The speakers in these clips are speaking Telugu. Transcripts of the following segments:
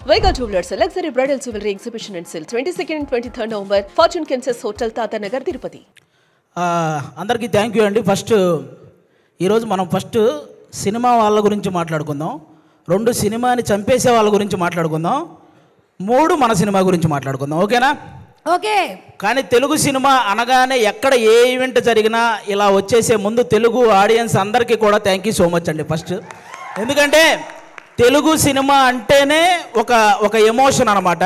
Vega Jewelers, a luxury bridal jewelry exhibition and sale 22nd and 23rd November, Fortune Kansas Hotel, Tata Nagar, Tirupati. అందరికీ థ్యాంక్ యూ అండి. ఈరోజు మనం సినిమా వాళ్ళ గురించి మాట్లాడుకుందాం, 2 సినిమాని చంపేసే వాళ్ళ గురించి మాట్లాడుకుందాం, 3 మన సినిమా గురించి మాట్లాడుకుందాం. ఓకేనా? ఓకే. కానీ తెలుగు సినిమా అనగానే ఎక్కడ ఏ ఈవెంట్ జరిగినా ఇలా వచ్చేసే ముందు తెలుగు ఆడియన్స్ అందరికీ కూడా థ్యాంక్ యూ సో మచ్ అండి. ఎందుకంటే తెలుగు సినిమా అంటేనే ఒక ఎమోషన్ అనమాట.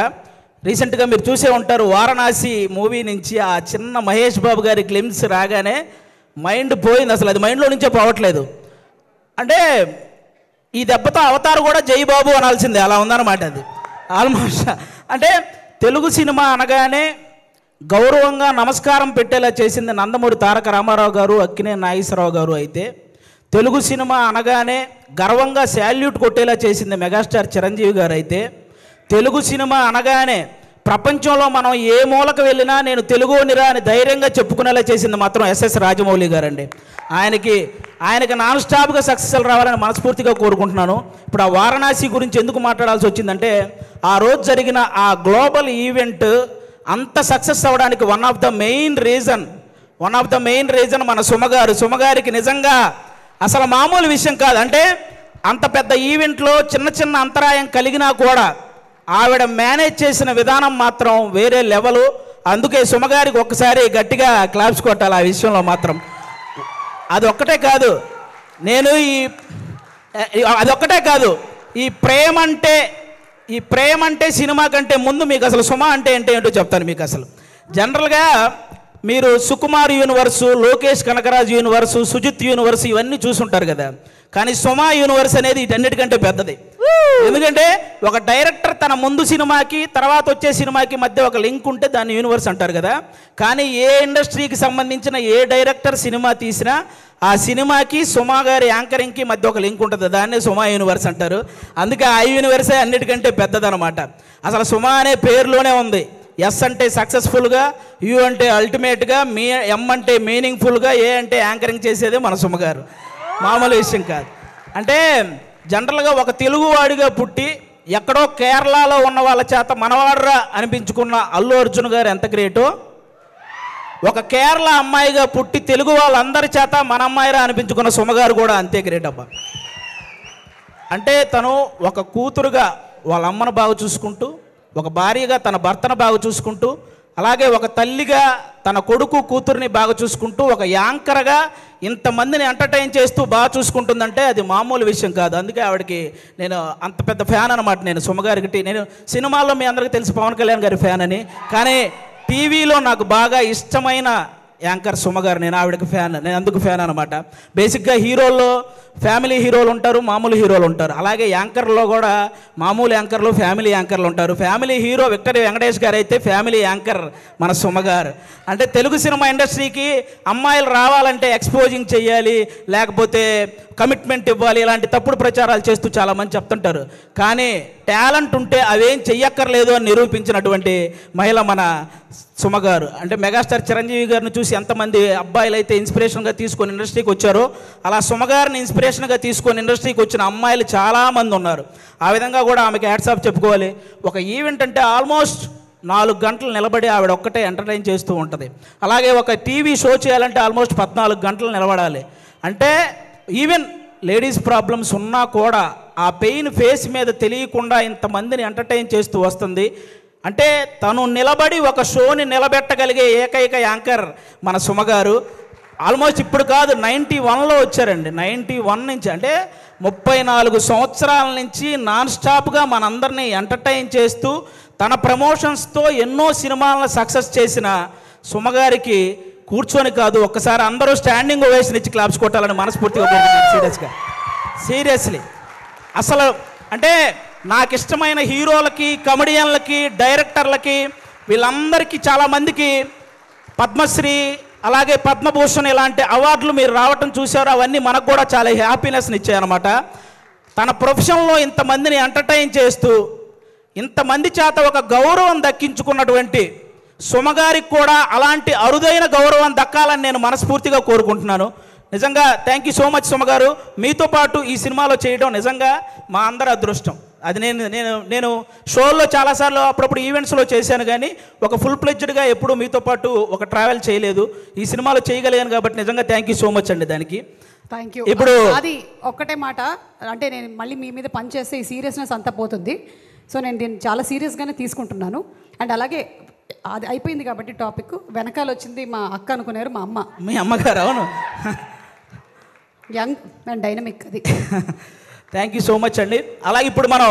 రీసెంట్గా మీరు చూసే ఉంటారు, వారణాసి మూవీ నుంచి ఆ చిన్న మహేష్ బాబు గారి గ్లిమ్స్ రాగానే మైండ్ పోయింది. అసలు అది మైండ్లో నుంచే పోవట్లేదు. అంటే ఈ దెబ్బతో అవతారు కూడా జై బాబు అనాల్సిందే, అలా ఉందన్నమాట. అది ఆల్మోస్ట్ అంటే తెలుగు సినిమా అనగానే గౌరవంగా నమస్కారం పెట్టేలా చేసింది నందమూరి తారక రామారావు గారు, అక్కినేని నాగేశ్వరరావు గారు. అయితే తెలుగు సినిమా అనగానే గర్వంగా శాల్యూట్ కొట్టేలా చేసింది మెగాస్టార్ చిరంజీవి గారు. అయితే తెలుగు సినిమా అనగానే ప్రపంచంలో మనం ఏ మూలకు వెళ్ళినా నేను తెలుగునిరా అని ధైర్యంగా చెప్పుకునేలా చేసింది మాత్రం ఎస్ఎస్ రాజమౌళి గారండి. ఆయనకి నాన్ స్టాప్గా సక్సెస్లు రావాలని మనస్ఫూర్తిగా కోరుకుంటున్నాను. ఇప్పుడు ఆ వారణాసి గురించి ఎందుకు మాట్లాడాల్సి వచ్చిందంటే, ఆ రోజు జరిగిన ఆ గ్లోబల్ ఈవెంట్ అంత సక్సెస్ అవ్వడానికి one of the main reason మన సుమగారికి నిజంగా అసలు మామూలు విషయం కాదు. అంటే అంత పెద్ద ఈవెంట్లో చిన్న అంతరాయం కలిగినా కూడా ఆవిడ మేనేజ్ చేసిన విధానం మాత్రం వేరే లెవెలు. అందుకే సుమగారికి ఒక్కసారి గట్టిగా క్లాప్స్ కొట్టాలి ఆ విషయంలో మాత్రం. అదొక్కటే కాదు, ఈ ప్రేమ అంటే సినిమా కంటే ముందు మీకు అసలు సుమ అంటే ఏంటో చెప్తాను. మీకు అసలు జనరల్గా మీరు Sukumar universe, Lokesh Kanagaraj universe, Sujith universe ఇవన్నీ చూసుంటారు కదా. కానీ సుమ యూనివర్స్ అనేది వీటన్నిటికంటే పెద్దది. ఎందుకంటే ఒక డైరెక్టర్ తన ముందు సినిమాకి తర్వాత వచ్చే సినిమాకి మధ్య ఒక లింక్ ఉంటే దాన్ని యూనివర్స్ అంటారు కదా. కానీ ఏ ఇండస్ట్రీకి సంబంధించిన ఏ డైరెక్టర్ సినిమా తీసినా ఆ సినిమాకి సుమ గారి యాంకరింగ్కి మధ్య ఒక లింక్ ఉంటుంది, దాన్నే సుమ యూనివర్స్ అంటారు. అందుకే ఆ యూనివర్సే అన్నిటికంటే పెద్దదనమాట. అసలు సుమ అనే పేరులోనే ఉంది. ఎస్ అంటే సక్సెస్ఫుల్గా, యూ అంటే అల్టిమేట్గా, ఎం అంటే మీనింగ్ఫుల్గా, ఏ అంటే యాంకరింగ్ చేసేదే మన సుమ గారు. మామూలు విషయం కాదు. అంటే జనరల్గా ఒక తెలుగువాడిగా పుట్టి ఎక్కడో కేరళలో ఉన్న వాళ్ళ చేత మనవాడరా అనిపించుకున్న అల్లు అర్జున్ గారు ఎంత గ్రేటో, ఒక కేరళ అమ్మాయిగా పుట్టి తెలుగు వాళ్ళందరి చేత మన అమ్మాయిరా అనిపించుకున్న సుమగారు కూడా అంతే గ్రేట్ అబ్బా. అంటే తను ఒక కూతురుగా వాళ్ళ అమ్మను బాగా చూసుకుంటూ, ఒక భార్యగా తన భర్తను బాగా చూసుకుంటూ, అలాగే ఒక తల్లిగా తన కొడుకు కూతుర్ని బాగా చూసుకుంటూ, ఒక యాంకర్గా ఇంతమందిని ఎంటర్టైన్ చేస్తూ బాగా చూసుకుంటుందంటే అది మామూలు విషయం కాదు. అందుకే ఆవిడకి నేను అంత పెద్ద ఫ్యాన్ అనమాట. నేను సుమగారికి, నేను సినిమాల్లో మీ అందరికీ తెలుసు పవన్ కళ్యాణ్ గారి ఫ్యాన్ అని, కానీ టీవీలో నాకు బాగా ఇష్టమైన యాంకర్ సుమగారు. నేను ఆవిడకి ఫ్యాన్, నేను అందుకు ఫ్యాన్ అనమాట. బేసిక్గా హీరోల్లో ఫ్యామిలీ హీరోలు ఉంటారు, మామూలు హీరోలు ఉంటారు. అలాగే యాంకర్లో కూడా మామూలు యాంకర్లు, ఫ్యామిలీ యాంకర్లు ఉంటారు. ఫ్యామిలీ హీరో విక్టరీ వెంకటేష్ గారు అయితే ఫ్యామిలీ యాంకర్ మన సుమగారు. అంటే తెలుగు సినిమా ఇండస్ట్రీకి అమ్మాయిలు రావాలంటే ఎక్స్పోజింగ్ చేయాలి, లేకపోతే కమిట్మెంట్ ఇవ్వాలి, ఇలాంటి తప్పుడు ప్రచారాలు చేస్తూ చాలామంది చెప్తుంటారు. కానీ టాలెంట్ ఉంటే అవేం చెయ్యక్కర్లేదు అని నిరూపించినటువంటి మహిళ మన సుమగారు. అంటే మెగాస్టార్ చిరంజీవి గారిని చూసి ఎంతమంది అబ్బాయిలు అయితే ఇన్స్పిరేషన్గా తీసుకొని ఇండస్ట్రీకి వచ్చారో, అలా సుమగారిని ఇన్స్పిరేషన్గా తీసుకొని ఇండస్ట్రీకి వచ్చిన అమ్మాయిలు చాలామంది ఉన్నారు. ఆ విధంగా కూడా ఆమెకి హ్యాట్స్ ఆఫ్ చెప్పుకోవాలి. ఒక ఈవెంట్ అంటే ఆల్మోస్ట్ 4 గంటలు నిలబడి ఆవిడ ఒక్కటే ఎంటర్టైన్ చేస్తూ ఉంటుంది. అలాగే ఒక టీవీ షో చేయాలంటే ఆల్మోస్ట్ 14 గంటలు నిలబడాలి. అంటే ఈవెన్ లేడీస్ ప్రాబ్లమ్స్ ఉన్నా కూడా ఆ పెయిన్ ఫేస్ మీద తెలియకుండా ఇంతమందిని ఎంటర్టైన్ చేస్తూ వస్తుంది. అంటే తను నిలబడి ఒక షోని నిలబెట్టగలిగే ఏకైక యాంకర్ మన సుమగారు. ఆల్మోస్ట్ ఇప్పుడు కాదు, 91లో వచ్చారండి. 91 నుంచి, అంటే 34 సంవత్సరాల నుంచి నాన్ స్టాప్గా మనందరినీ ఎంటర్టైన్ చేస్తూ తన ప్రమోషన్స్తో ఎన్నో సినిమాలను సక్సెస్ చేసిన సుమగారికి కూర్చొని కాదు, ఒక్కసారి అందరూ స్టాండింగ్ ఓవేషన్ ఇచ్చి క్లాప్స్ కొట్టాలని మనస్ఫూర్తిగా కోరుకుంటున్నాను. సీరియస్లీ అసలు అంటే నాకు ఇష్టమైన హీరోలకి, కమెడియన్లకి, డైరెక్టర్లకి, వీళ్ళందరికీ చాలామందికి పద్మశ్రీ, అలాగే పద్మభూషణ్ ఇలాంటి అవార్డులు మీరు రావటం చూశారు. అవన్నీ మనకు కూడా చాలా హ్యాపీనెస్ని ఇచ్చాయన్నమాట. తన ప్రొఫెషన్లో ఇంతమందిని ఎంటర్టైన్ చేస్తూ ఇంతమంది చేత ఒక గౌరవం దక్కించుకున్నటువంటి సుమగారికి కూడా అలాంటి అరుదైన గౌరవం దక్కాలని నేను మనస్ఫూర్తిగా కోరుకుంటున్నాను. నిజంగా థ్యాంక్ యూ సో మచ్ సుమగారు. మీతో పాటు ఈ సినిమాలో చేయడం నిజంగా మా అందరి అదృష్టం. అది నేను షోల్లో చాలాసార్లు అప్పుడప్పుడు ఈవెంట్స్లో చేశాను, కానీ ఒక ఫుల్ ప్లెడ్జ్డ్గా ఎప్పుడూ మీతో పాటు ఒక ట్రావెల్ చేయలేదు. ఈ సినిమాలో చేయగలిగాను కాబట్టి నిజంగా థ్యాంక్ యూ సో మచ్ అండి దానికి. Thank you. ఇప్పుడు అది ఒక్కటే మాట అంటే, నేను మళ్ళీ మీ మీద పని చేస్తే ఈ సీరియస్నెస్ అంతా పోతుంది. సో నేను దీన్ని చాలా సీరియస్గానే తీసుకుంటున్నాను. అండ్ అలాగే అది అయిపోయింది కాబట్టి టాపిక్ వెనకాల వచ్చింది మా అక్క అనుకున్నారు, మా అమ్మ. మీ అమ్మగారు? అవును, యంగ్ అండ్ డైనమిక్. అది థ్యాంక్ యూ సో మచ్ అండి. అలాగే ఇప్పుడు మనం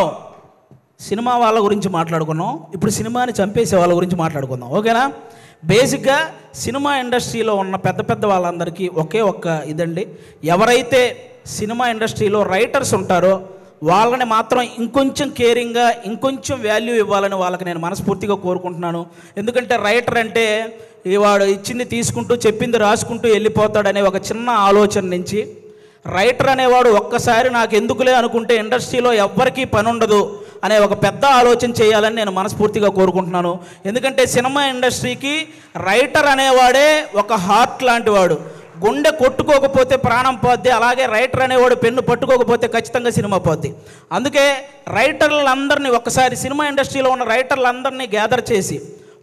సినిమా వాళ్ళ గురించి మాట్లాడుకున్నాం, ఇప్పుడు సినిమాని చంపేసే వాళ్ళ గురించి మాట్లాడుకుందాం, ఓకేనా? బేసిక్గా సినిమా ఇండస్ట్రీలో ఉన్న పెద్ద పెద్ద వాళ్ళందరికీ ఒకే ఒక్క ఇదండి, ఎవరైతే సినిమా ఇండస్ట్రీలో రైటర్స్ ఉంటారో వాళ్ళని మాత్రం ఇంకొంచెం కేరింగ్గా ఇంకొంచెం వాల్యూ ఇవ్వాలని వాళ్ళకి నేను మనస్ఫూర్తిగా కోరుకుంటున్నాను. ఎందుకంటే రైటర్ అంటే వాడు ఇచ్చింది తీసుకుంటూ చెప్పింది రాసుకుంటూ వెళ్ళిపోతాడనే ఒక చిన్న ఆలోచన నుంచి రైటర్ అనేవాడు ఒక్కసారి నాకు ఎందుకులే అనుకుంటే ఇండస్ట్రీలో ఎవ్వరికీ పని ఉండదు అనే ఒక పెద్ద ఆలోచన చేయాలని నేను మనస్ఫూర్తిగా కోరుకుంటున్నాను. ఎందుకంటే సినిమా ఇండస్ట్రీకి రైటర్ అనేవాడే ఒక హార్ట్ లాంటి వాడు. గుండె కొట్టుకోకపోతే ప్రాణం పోద్ది, అలాగే రైటర్ అనేవాడు పెన్ను పట్టుకోకపోతే ఖచ్చితంగా సినిమా పోద్ది. అందుకే రైటర్లందరినీ ఒక్కసారి సినిమా ఇండస్ట్రీలో ఉన్న రైటర్లందరినీ గ్యాదర్ చేసి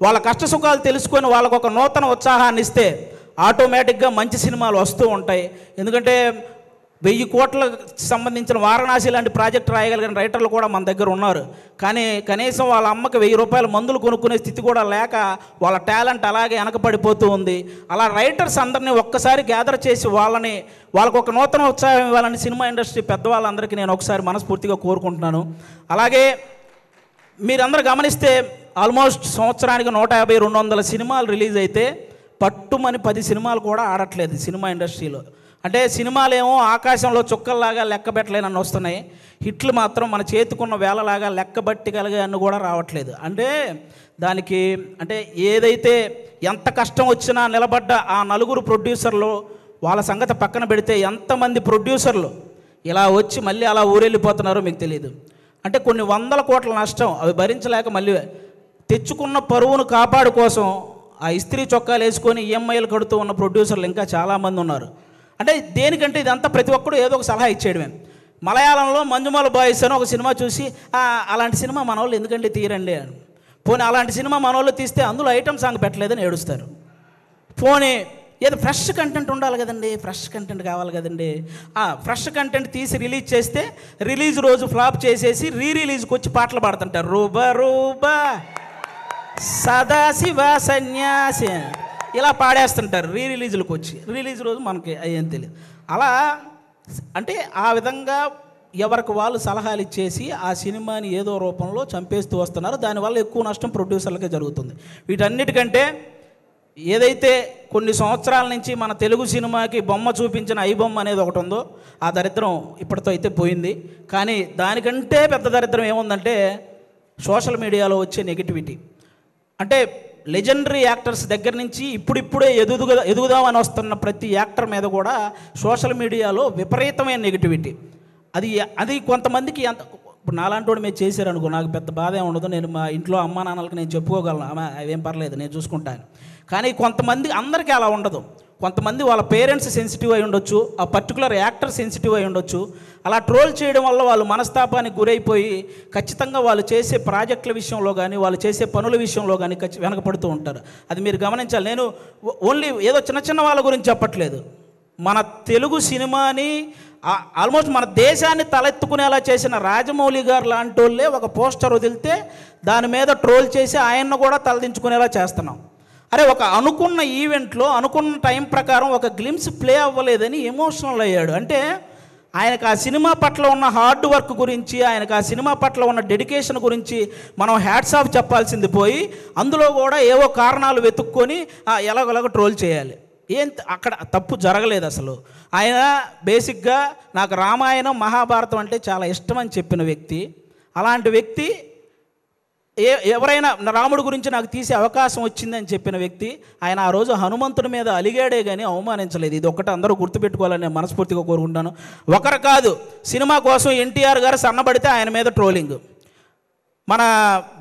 వాళ్ళ కష్ట సుఖాలు తెలుసుకొని వాళ్ళకు ఒక నూతన ఉత్సాహాన్ని ఇస్తే ఆటోమేటిక్గా మంచి సినిమాలు వస్తూ ఉంటాయి. ఎందుకంటే 1000 కోట్లకు సంబంధించిన వారణాసి లాంటి ప్రాజెక్ట్ రాయగలిగిన రైటర్లు కూడా మన దగ్గర ఉన్నారు, కానీ కనీసం వాళ్ళ అమ్మకి 1000 రూపాయల మందులు కొనుక్కునే స్థితి కూడా లేక వాళ్ళ టాలెంట్ అలాగే వెనకబడిపోతూ ఉంది. అలా రైటర్స్ అందరినీ ఒక్కసారి గ్యాదర్ చేసి వాళ్ళకు ఒక నూతన ఉత్సాహం ఇవ్వాలని సినిమా ఇండస్ట్రీ పెద్దవాళ్ళందరికీ నేను ఒకసారి మనస్ఫూర్తిగా కోరుకుంటున్నాను. అలాగే మీరందరూ గమనిస్తే ఆల్మోస్ట్ సంవత్సరానికి 150-200 సినిమాలు రిలీజ్ అయితే పట్టుమని 10 సినిమాలు కూడా ఆడట్లేదు సినిమా ఇండస్ట్రీలో. అంటే సినిమాలేమో ఆకాశంలో చుక్కల్లాగా లెక్కబెట్టలేనని వస్తున్నాయి, హిట్లు మాత్రం మన చేతికున్న వేలలాగా లెక్కబట్టగలిగే అన్ని కూడా రావట్లేదు. అంటే దానికి అంటే ఏదైతే ఎంత కష్టం వచ్చినా నిలబడ్డ ఆ 4 ప్రొడ్యూసర్లు వాళ్ళ సంగతి పక్కన పెడితే ఎంతమంది ప్రొడ్యూసర్లు ఇలా వచ్చి మళ్ళీ అలా ఊరెళ్ళిపోతున్నారో మీకు తెలియదు. అంటే కొన్ని 100 కోట్ల నష్టం అవి భరించలేక మళ్ళీ తెచ్చుకున్న పరువును కాపాడు కోసం ఆ ఇస్త్రీ చొక్కాలు వేసుకొని ఈఎంఐలు కడుతూ ఉన్న ప్రొడ్యూసర్లు ఇంకా చాలామంది ఉన్నారు. అంటే దేనికంటే ఇదంతా ప్రతి ఒక్కరు ఏదో ఒక సలహా ఇచ్చేయడమే. మలయాళంలో మంజుమాల బాయ్స్ అని ఒక సినిమా చూసి అలాంటి సినిమా మన వాళ్ళు ఎందుకంటే తీరండి అని, పోనీ అలాంటి సినిమా మన వాళ్ళు తీస్తే అందులో ఐటమ్ సాంగ్ పెట్టలేదని ఏడుస్తారు. పోనీ ఏదో ఫ్రెష్ కంటెంట్ ఉండాలి కదండి, ఫ్రెష్ కంటెంట్ కావాలి కదండి, ఫ్రెష్ కంటెంట్ తీసి రిలీజ్ చేస్తే రిలీజ్ రోజు ఫ్లాప్ చేసేసి రిలీజ్కి వచ్చి పాటలు పాడుతుంటారు. రూబా రూబా సదాశివ సన్యాసి ఇలా పాడేస్తుంటారు రిలీజులకు వచ్చి. రిలీజ్ రోజు మనకి అయ్యేం తెలియదు. అలా అంటే ఆ విధంగా ఎవరికి వాళ్ళు సలహాలు ఇచ్చేసి ఆ సినిమాని ఏదో రూపంలో చంపేస్తూ వస్తున్నారు. దానివల్ల ఎక్కువ నష్టం ప్రొడ్యూసర్లకే జరుగుతుంది. వీటన్నిటికంటే ఏదైతే కొన్ని సంవత్సరాల నుంచి మన తెలుగు సినిమాకి బొమ్మ చూపించిన ఐ బొమ్మ అనేది ఒకటి ఉందో ఆ దరిద్రం ఇప్పటితో అయితే పోయింది. కానీ దానికంటే పెద్ద దరిద్రం ఏముందంటే సోషల్ మీడియాలో వచ్చే నెగిటివిటీ. అంటే లెజెండరీ యాక్టర్స్ దగ్గర నుంచి ఇప్పుడిప్పుడే ఎదుగుదామని వస్తున్న ప్రతి యాక్టర్ మీద కూడా సోషల్ మీడియాలో విపరీతమైన నెగిటివిటీ. అది కొంతమందికి ఇప్పుడు నాలాంటి వాడు మీరు చేశారనుకో నాకు పెద్ద బాధ ఏమి ఉండదు, నేను మా ఇంట్లో అమ్మా నాన్నలకి నేను చెప్పుకోగలను, అవేం పర్లేదు నేను చూసుకుంటాను. కానీ కొంతమంది అందరికీ అలా ఉండదు. కొంతమంది వాళ్ళ పేరెంట్స్ సెన్సిటివ్ అయి ఉండొచ్చు, ఆ పర్టికులర్ యాక్టర్ సెన్సిటివ్ అయి ఉండొచ్చు. అలా ట్రోల్ చేయడం వల్ల వాళ్ళు మనస్తాపానికి గురైపోయి ఖచ్చితంగా వాళ్ళు చేసే ప్రాజెక్టుల విషయంలో కానీ వాళ్ళు చేసే పనుల విషయంలో కానీ వెనకపడుతూ ఉంటారు. అది మీరు గమనించాలి. నేను ఓన్లీ ఏదో చిన్న చిన్న వాళ్ళ గురించి చెప్పట్లేదు, మన తెలుగు సినిమాని ఆల్మోస్ట్ మన దేశాన్ని తలెత్తుకునేలా చేసిన రాజమౌళి గారు లాంటి వాళ్ళే ఒక పోస్టర్ వదిలితే దాని మీద ట్రోల్ చేసి ఆయన్ను కూడా తలదించుకునేలా చేస్తున్నాం. అరే ఒక అనుకున్న ఈవెంట్లో అనుకున్న టైం ప్రకారం ఒక గ్లిమ్స్ ప్లే అవ్వలేదని ఎమోషనల్ అయ్యాడు. అంటే ఆయనకు ఆ సినిమా పట్ల ఉన్న హార్డ్ వర్క్ గురించి, ఆయనకు ఆ సినిమా పట్ల ఉన్న డెడికేషన్ గురించి మనం హ్యాట్స్ ఆఫ్ చెప్పాల్సింది పోయి అందులో కూడా ఏవో కారణాలు వెతుక్కొని ఎలాగోలాగ ట్రోల్ చేయాలి. అక్కడ తప్పు జరగలేదు అసలు. ఆయన బేసిక్గా నాకు రామాయణం మహాభారతం అంటే చాలా ఇష్టం అని చెప్పిన వ్యక్తి. అలాంటి వ్యక్తి ఎవరైనా రాముడి గురించి నాకు తీసే అవకాశం వచ్చిందని చెప్పిన వ్యక్తి. ఆయన ఆ రోజు హనుమంతుడి మీద అలిగాడే కానీ అవమానించలేదు. ఇది ఒక్కటి అందరూ గుర్తుపెట్టుకోవాలని నేను మనస్ఫూర్తిగా కోరుకుంటాను. ఒకరు కాదు, సినిమా కోసం ఎన్టీఆర్ గారు సన్నబడితే ఆయన మీద ట్రోలింగ్, మన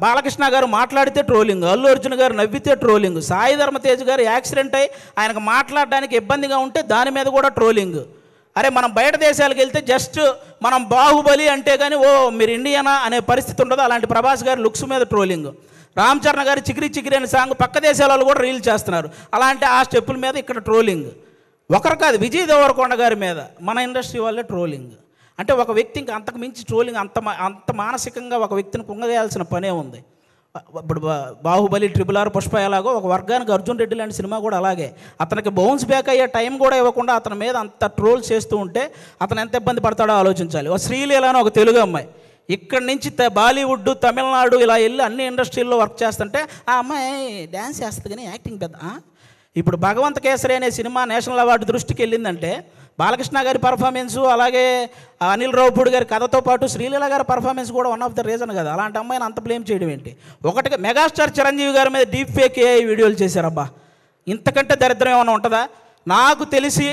బాలకృష్ణ గారు మాట్లాడితే ట్రోలింగ్, అల్లు అర్జున్ గారు నవ్వితే ట్రోలింగ్, సాయి ధర్మతేజ్ గారు యాక్సిడెంట్ అయ్యి ఆయనకు మాట్లాడడానికి ఇబ్బందిగా ఉంటే దాని మీద కూడా ట్రోలింగ్. అరే మనం బయట దేశాలకు వెళ్తే జస్ట్ మనం బాహుబలి అంటే కానీ ఓ మీరు ఇండియనా అనే పరిస్థితి ఉండదు. అలాంటి ప్రభాస్ గారి లుక్స్ మీద ట్రోలింగ్, రామ్ చరణ్ గారి చికిరి చికిరి అనే సాంగ్ పక్క దేశాలలో కూడా రీల్ చేస్తున్నారు. అలాంటి ఆ స్టెప్పుల మీద ఇక్కడ ట్రోలింగ్. ఒకరు కాదు, విజయ్ దేవరకొండ గారి మీద మన ఇండస్ట్రీ వాళ్ళే ట్రోలింగ్. అంటే ఒక వ్యక్తి ఇంకా అంతకు మించి ట్రోలింగ్, అంత మానసికంగా ఒక వ్యక్తిని కుంగదేయాల్సిన పనే ఉంది. ఇప్పుడు బాహుబలి, RRR, పుష్ప ఎలాగో ఒక వర్గానికి అర్జున్ రెడ్డి లాంటి సినిమా కూడా అలాగే. అతనికి బౌన్స్ బ్యాక్ అయ్యే టైం కూడా ఇవ్వకుండా అతని మీద అంత ట్రోల్ చేస్తూ ఉంటే అతను ఎంత ఇబ్బంది పడతాడో ఆలోచించాలి. ఒక శ్రీలీల అని ఒక తెలుగు అమ్మాయి ఇక్కడి నుంచి బాలీవుడ్, తమిళనాడు ఇలా వెళ్ళి అన్ని ఇండస్ట్రీల్లో వర్క్ చేస్తుంటే ఆ అమ్మాయి డ్యాన్స్ చేస్తుంది కానీ యాక్టింగ్ పెద్ద. ఇప్పుడు భగవంత్ కేసరి అనే సినిమా నేషనల్ అవార్డు దృష్టికి వెళ్ళిందంటే బాలకృష్ణ గారి పర్ఫార్మెన్సు, అలాగే అనిల్ రావుపూడి గారి కథతో పాటు శ్రీలీల గారి పర్ఫార్మెన్స్ కూడా వన్ ఆఫ్ ద రీజన్ కదా. అలాంటి అమ్మాయిని అంత బ్లేమ్ చేయడం ఏంటి? ఒకటిగా మెగాస్టార్ చిరంజీవి గారి మీద డీప్ ఫేక్ AI వీడియోలు చేశారబ్బా. ఇంతకంటే దరిద్రం ఏమైనా ఉంటుందా? నాకు తెలిసి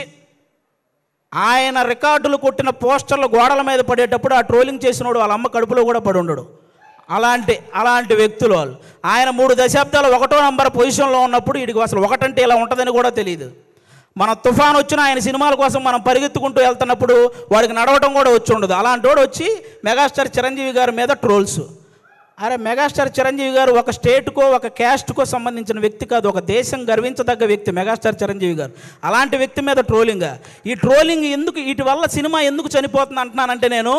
ఆయన రికార్డులు కొట్టిన పోస్టర్లు గోడల మీద పడేటప్పుడు ఆ ట్రోలింగ్ చేసినోడు వాళ్ళ అమ్మ కడుపులో కూడా పడి ఉండడు. అలాంటి వ్యక్తులు వాళ్ళు. ఆయన 3 దశాబ్దాలు 1వ నంబర్ పొజిషన్లో ఉన్నప్పుడు వీడికి అసలు ఒకటంటే ఇలా ఉంటుందని కూడా తెలియదు. మన తుఫాన్ వచ్చిన ఆయన సినిమాల కోసం మనం పరిగెత్తుకుంటూ వెళ్తున్నప్పుడు వాడికి నడవటం కూడా వచ్చి ఉండదు. అలాంటి వాడు వచ్చి మెగాస్టార్ చిరంజీవి గారి మీద ట్రోల్స్. అరే మెగాస్టార్ చిరంజీవి గారు ఒక స్టేట్కో ఒక క్యాస్ట్కో సంబంధించిన వ్యక్తి కాదు, ఒక దేశం గర్వించదగ్గ వ్యక్తి మెగాస్టార్ చిరంజీవి గారు. అలాంటి వ్యక్తి మీద ట్రోలింగ్. ఈ ట్రోలింగ్ ఎందుకు, వీటి వల్ల సినిమా ఎందుకు చనిపోతుంది అంటున్నానంటే, నేను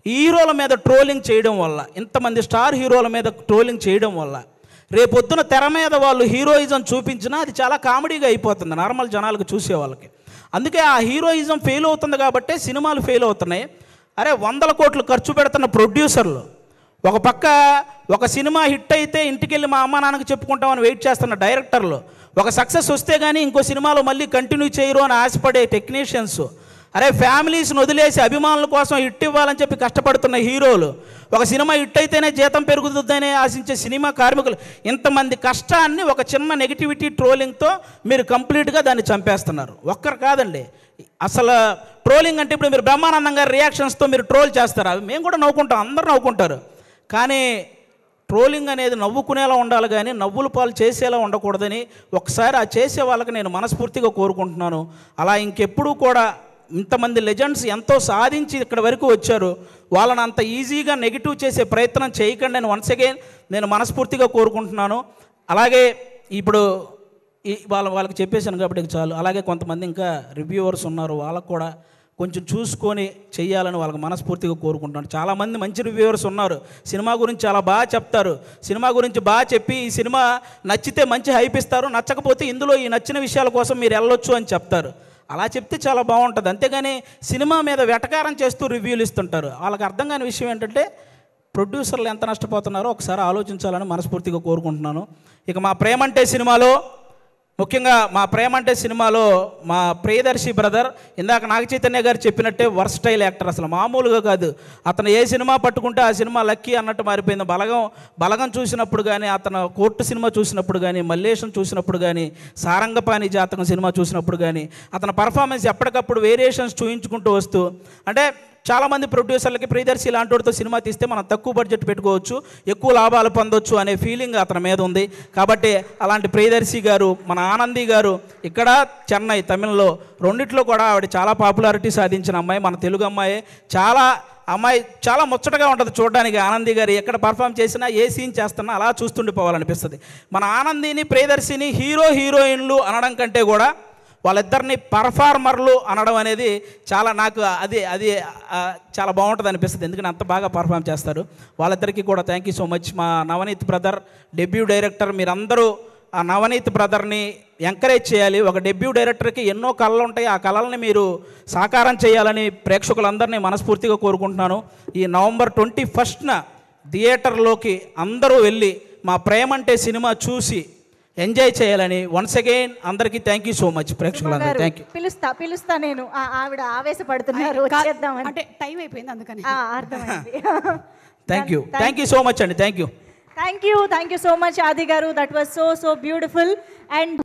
హీరోల మీద ట్రోలింగ్ చేయడం వల్ల, ఇంతమంది స్టార్ హీరోల మీద ట్రోలింగ్ చేయడం వల్ల రేపొద్దున తెర మీద వాళ్ళు హీరోయిజం చూపించినా అది చాలా కామెడీగా అయిపోతుంది నార్మల్ జనాలకు చూసే వాళ్ళకి. అందుకే ఆ హీరోయిజం ఫెయిల్ అవుతుంది కాబట్టి సినిమాలు ఫెయిల్ అవుతున్నాయి. అరే 100 కోట్లు ఖర్చు పెడుతున్న ప్రొడ్యూసర్లు ఒక పక్క ఒక సినిమా హిట్ అయితే ఇంటికెళ్ళి మా అమ్మ నాన్నకు చెప్పుకుంటామని వెయిట్ చేస్తున్న డైరెక్టర్లు, ఒక సక్సెస్ వస్తే కానీ ఇంకో సినిమాలో మళ్ళీ కంటిన్యూ చేయరు అని ఆశపడే టెక్నీషియన్స్, అరే ఫ్యామిలీస్ని వదిలేసి అభిమానుల కోసం హిట్ ఇవ్వాలని చెప్పి కష్టపడుతున్న హీరోలు, ఒక సినిమా హిట్ అయితేనే జీతం పెరుగుతుందనే ఆశించే సినిమా కార్మికులు, ఇంతమంది కష్టాన్ని ఒక చిన్న నెగిటివిటీ ట్రోలింగ్తో మీరు కంప్లీట్గా దాన్ని చంపేస్తున్నారు. ఒక్కరు కాదండి, అసలు ట్రోలింగ్ అంటే ఇప్పుడు మీరు బ్రహ్మానందం గారి రియాక్షన్స్తో మీరు ట్రోల్ చేస్తారు, అవి మేము కూడా నవ్వుకుంటాం, అందరూ నవ్వుకుంటారు. కానీ ట్రోలింగ్ అనేది నవ్వుకునేలా ఉండాలి కానీ నవ్వుల పాలు చేసేలా ఉండకూడదని ఒకసారి ఆ చేసే వాళ్ళకి నేను మనస్ఫూర్తిగా కోరుకుంటున్నాను. అలా ఇంకెప్పుడూ కూడా ఇంతమంది లెజెండ్స్ ఎంతో సాధించి ఇక్కడ వరకు వచ్చారు, వాళ్ళని అంత ఈజీగా నెగిటివ్ చేసే ప్రయత్నం చేయకండి అని వన్స్ అగైన్ నేను మనస్ఫూర్తిగా కోరుకుంటున్నాను. అలాగే ఇప్పుడు వాళ్ళకి చెప్పేశాను కాబట్టి చాలు. అలాగే కొంతమంది ఇంకా రివ్యూవర్స్ ఉన్నారు, వాళ్ళకు కూడా కొంచెం చూసుకొని చెయ్యాలని వాళ్ళకి మనస్ఫూర్తిగా కోరుకుంటున్నాను. చాలామంది మంచి రివ్యూవర్స్ ఉన్నారు, సినిమా గురించి చాలా బాగా చెప్తారు, సినిమా గురించి బాగా చెప్పి ఈ సినిమా నచ్చితే మంచి హైప్ ఇస్తారు, నచ్చకపోతే ఇందులో ఈ నచ్చిన విషయాల కోసం మీరు వెళ్ళొచ్చు అని చెప్తారు. అలా చెప్తే చాలా బాగుంటుంది. అంతేగాని సినిమా మీద వెటకారం చేస్తూ రివ్యూలు ఇస్తుంటారు. వాళ్ళకి అర్థం కాని విషయం ఏంటంటే ప్రొడ్యూసర్లు ఎంత నష్టపోతున్నారో ఒకసారి ఆలోచించాలని మనస్ఫూర్తిగా కోరుకుంటున్నాను. ఇక మా ప్రేమంటే సినిమాలో, ముఖ్యంగా మా ప్రేమంటే సినిమాలో మా ప్రియదర్శి బ్రదర్ ఇందాక నాగ చైతన్య గారు చెప్పినట్టే వర్స్టైల్ యాక్టర్, అసలు మామూలుగా కాదు. అతను ఏ సినిమా పట్టుకుంటే ఆ సినిమా లక్కీ అన్నట్టు మారిపోయింది. బలగం చూసినప్పుడు కానీ, అతను కోర్టు సినిమా చూసినప్పుడు కానీ, మల్లేశం చూసినప్పుడు కానీ, సారంగపాణి జాతకం సినిమా చూసినప్పుడు కానీ అతని పర్ఫార్మెన్స్ ఎప్పటికప్పుడు వేరియేషన్స్ చూయించుకుంటూ వస్తూ, అంటే చాలామంది ప్రొడ్యూసర్లకి ప్రియదర్శి ఇలాంటి వాడితో సినిమా తీస్తే మనం తక్కువ బడ్జెట్ పెట్టుకోవచ్చు, ఎక్కువ లాభాలు పొందొచ్చు అనే ఫీలింగ్ అతని మీద ఉంది. కాబట్టి అలాంటి ప్రియదర్శి గారు, మన ఆనంది గారు ఇక్కడ చెన్నై, తమిళ్లో రెండిట్లో కూడా ఆవిడ చాలా పాపులారిటీ సాధించిన అమ్మాయి, మన తెలుగు అమ్మాయి. చాలా ముచ్చటగా ఉంటుంది చూడడానికి. ఆనంది గారు ఎక్కడ పర్ఫామ్ చేసినా, ఏ సీన్ చేస్తున్నా అలా చూస్తుండిపోవాలనిపిస్తుంది. మన ఆనందిని, ప్రియదర్శిని హీరోయిన్లు అనడం కంటే కూడా వాళ్ళిద్దరిని పర్ఫార్మర్లు అనడం అనేది నాకు అది చాలా బాగుంటుంది అనిపిస్తుంది. ఎందుకంటే అంత బాగా పర్ఫామ్ చేస్తారు. వాళ్ళిద్దరికీ కూడా థ్యాంక్ యూ సో మచ్. మా నవనీత్ బ్రదర్ డెబ్యూ డైరెక్టర్, మీరందరూ ఆ నవనీత్ బ్రదర్ని ఎంకరేజ్ చేయాలి. ఒక డెబ్యూ డైరెక్టర్కి ఎన్నో కళలు ఉంటాయి, ఆ కళల్ని మీరు సాకారం చేయాలని ప్రేక్షకులందరినీ మనస్ఫూర్తిగా కోరుకుంటున్నాను. ఈ నవంబర్ 21న థియేటర్లోకి అందరూ వెళ్ళి మా ప్రేమంటే సినిమా చూసి ఎంజాయ్ చేయాలని వన్స్ అగైన్ అందరికీ థ్యాంక్ యూ సో మచ్. ప్రేక్షకులందరూ థ్యాంక్ యూ. పిలుస్తా నేను. ఆవిడ ఆవేశపడుతున్నారు, అంటే టైం అయిపోయింది అందుకని. అర్థమైంది. థ్యాంక్ యూ సో మచ్ అండి. Thank you so much Aadi గారు. That was so beautiful. And